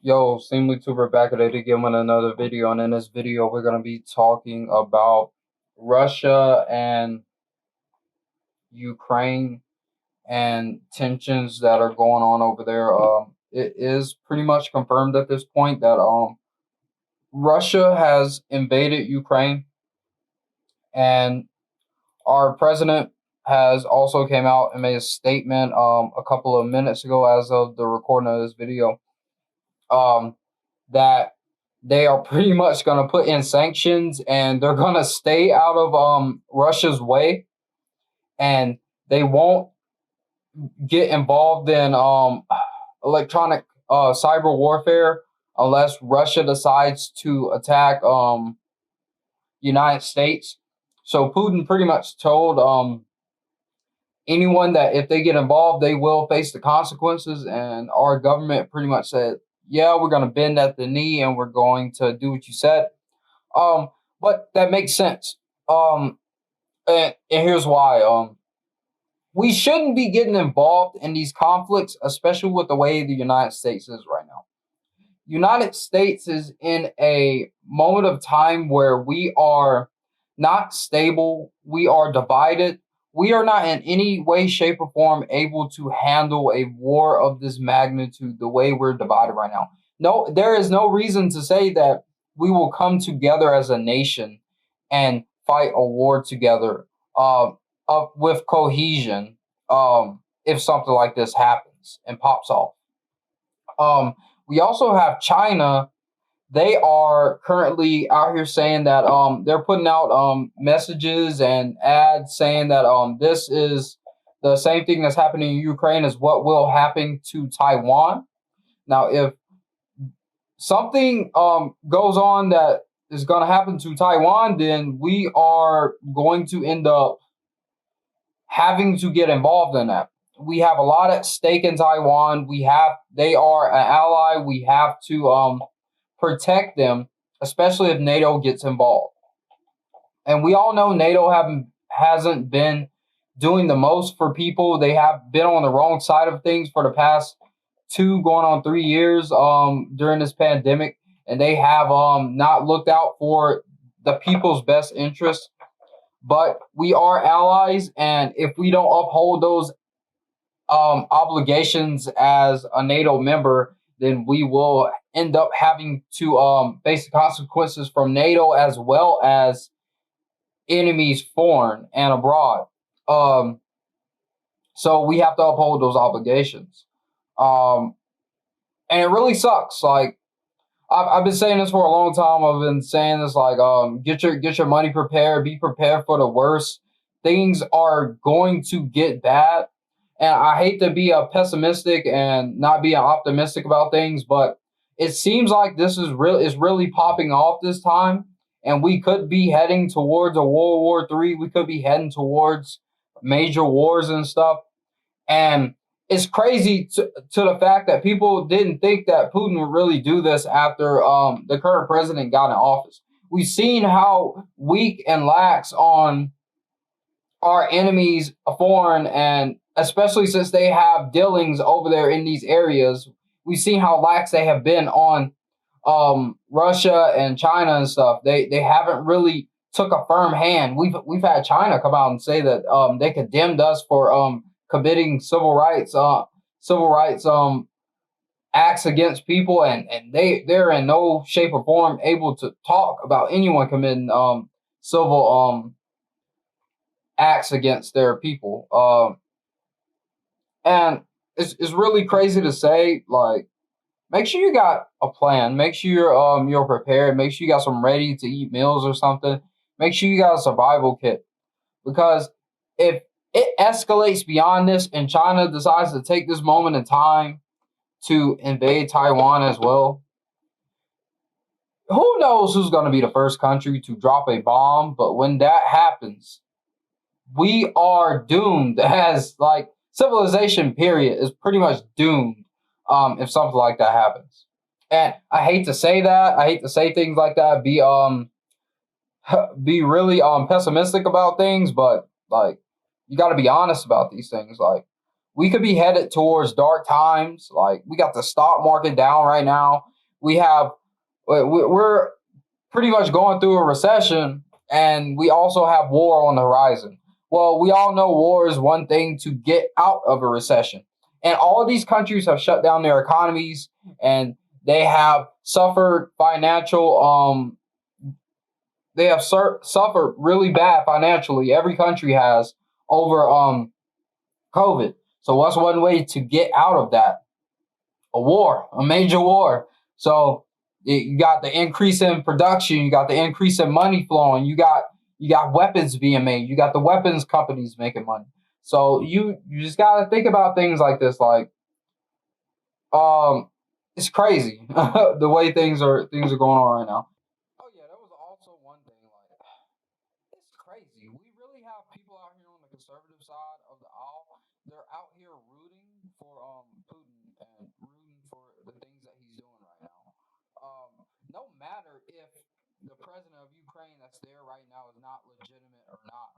Yo, Seemlytuber back at it again with another video, and in this video we're gonna be talking about Russia and Ukraine and tensions that are going on over there. It is pretty much confirmed at this point that Russia has invaded Ukraine, and our president has also came out and made a statement a couple of minutes ago, as of the recording of this video, that they are pretty much going to put in sanctions and they're going to stay out of Russia's way, and they won't get involved in electronic cyber warfare unless Russia decides to attack United States. So Putin pretty much told anyone that if they get involved, they will face the consequences, and our government pretty much said, yeah, we're going to bend at the knee and we're going to do what you said. But that makes sense. And here's why. We shouldn't be getting involved in these conflicts, especially with the way the United States is right now. United States is in a moment of time where we are not stable. We are divided. We are not in any way, shape, or form able to handle a war of this magnitude the way we're divided right now. No, there is no reason to say that we will come together as a nation and fight a war together with cohesion if something like this happens and pops off. We also have China. They are currently out here saying that they're putting out messages and ads saying that this is the same thing that's happening in Ukraine as what will happen to Taiwan. Now, if something goes on that is going to happen to Taiwan, then we are going to end up having to get involved in that. We have a lot at stake in Taiwan. They are an ally. We have to protect them, especially if NATO gets involved. And we all know NATO hasn't been doing the most for people. They have been on the wrong side of things for the past 2 going on 3 years during this pandemic, and they have not looked out for the people's best interest. But we are allies, and if we don't uphold those obligations as a NATO member, then we will end up having to face the consequences from NATO as well as enemies foreign and abroad. So we have to uphold those obligations. And it really sucks. Like, I've been saying this for a long time. I've been saying this, like, get your money prepared, be prepared for the worst. Things are going to get bad. And I hate to be pessimistic and not be optimistic about things, but it seems like this is really popping off this time, and we could be heading towards a World War III. We could be heading towards major wars and stuff. And it's crazy to the fact that people didn't think that Putin would really do this after the current president got in office. We've seen how weak and lax on our enemies foreign, and especially since they have dealings over there in these areas, we've seen how lax they have been on Russia and China and stuff. They haven't really took a firm hand. We've had China come out and say that they condemned us for committing civil rights acts against people, and they're in no shape or form able to talk about anyone committing civil acts against their people. And it's really crazy to say, like, make sure you got a plan. Make sure you're prepared. Make sure you got some ready to eat meals or something. Make sure you got a survival kit, because if it escalates beyond this and China decides to take this moment in time to invade Taiwan as well, who knows who's going to be the first country to drop a bomb. But when that happens, we are doomed. As, like, civilization period is pretty much doomed if something like that happens. And I hate to say that. I hate to say things like that. Be really pessimistic about things, but, like, you got to be honest about these things. Like, we could be headed towards dark times. Like, we got the stock market down right now. we have we're pretty much going through a recession, and we also have war on the horizon. Well, we all know war is one thing to get out of a recession. And all of these countries have shut down their economies, and they have suffered financial they have suffered really bad financially. Every country has over COVID. So what's one way to get out of that? A war, a major war. So you got the increase in production, you got the increase in money flowing, you got weapons being made, you got the weapons companies making money. So you just got to think about things like this. Like um, it's crazy the way things are going on right now. Oh yeah, that was also one thing. Like it's crazy. We really have people out here on the conservative side of the aisle. They're out here rooting for Putin and rooting for the things that he's doing right now. No matter if the president of Ukraine that's there right now is not legitimate or not,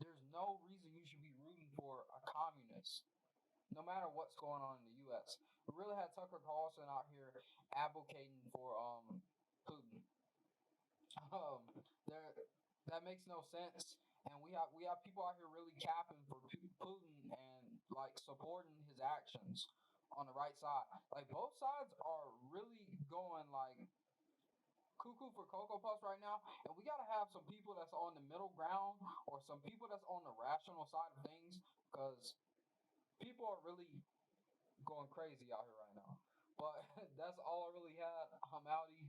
there's no reason you should be rooting for a communist. No matter what's going on in the U.S., we really had Tucker Carlson out here advocating for Putin. Um, there, that makes no sense. And we have people out here really capping for Putin and like supporting his actions on the right side. Like both sides are really going like cuckoo for cocoa puffs right now, and we gotta have some people that's on the middle ground or some people that's on the rational side of things because people are really going crazy out here right now. But that's all I really had. I'm outie.